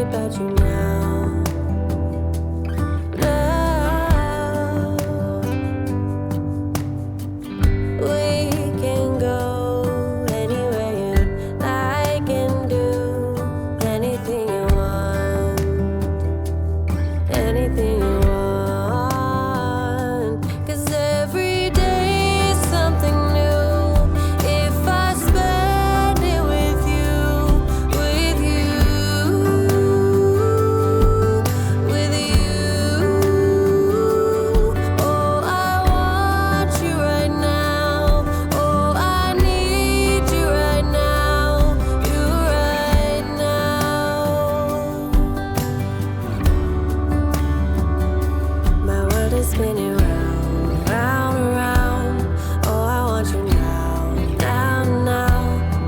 about you now. Now we can go anywhere you like and do anything you want, anything you want. 'Cause every day is something new. If I spend it with you, with you, with you. Oh, I want you right now. Oh, I need you right now. You right now. My world is spinning round, round, round. Oh, I want you now, now, now.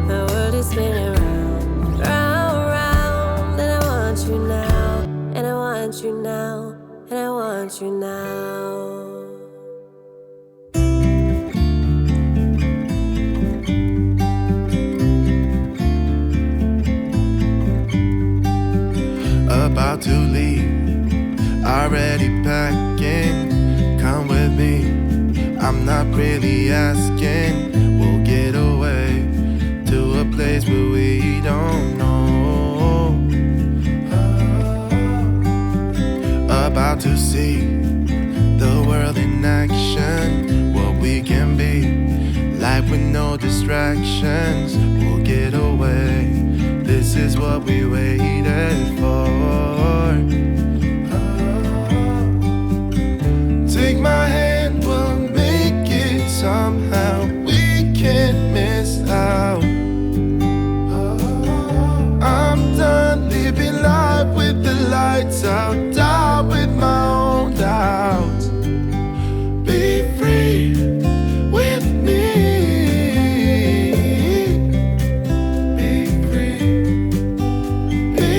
My world is spinning round, round, round. And I want you now, and I want you now, and I want you now. About to leave, already packing. Come with me, I'm not really asking. We'll get away to a place where we don't know. About to see the world in action, what we can be, life with no distractions. We'll get away, this is what we waited for. Take my hand, we'll make it somehow. We can't miss out. I'm done living life with the lights out, die with my own doubts. Be free with me. Be free. Be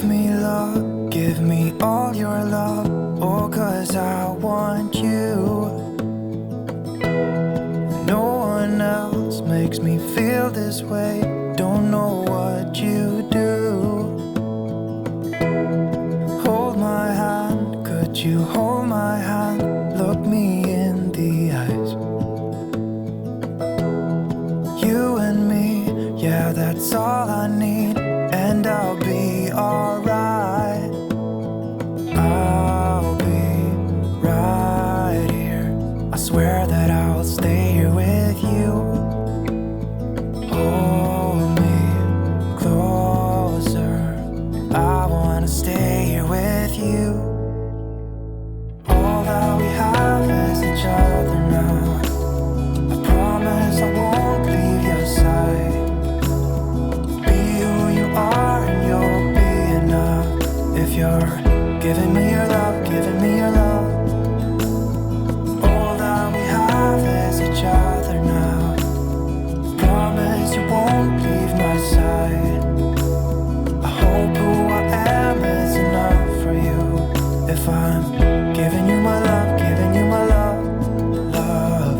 Give me love, give me all your love. Oh, 'cause I want you. No one else makes me feel this way. Don't know what you do. Hold my hand, could you hold my hand? Look me in the eyes. You and me, yeah, that's all I need. And I'll be alright. I'll be right here. I swear that I'll stay here with you. Hold me closer. I wanna stay here with you. All that we have is each other now. I promise I won't leave your side. Be who you are and you'll be enough. If you're giving me your love, giving me your love. All that we have is each other now. Promise you won't leave my side. I hope who I am is enough for you. If I'm giving you my love, giving you my love, love.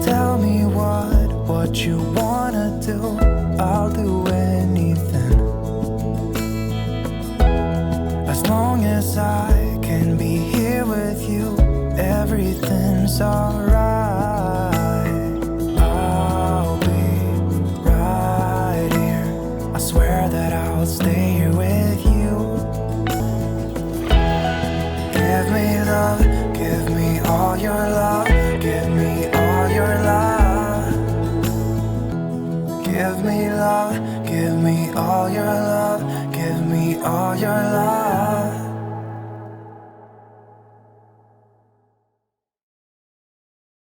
Tell me what you wanna do. I'll do anything. As long as I can be here with you, everything's alright. I'll be right here. I swear that I'll stay here with you. Give me love, give me all your love, give me all your love. Give me love, give me all your love, give me all your love.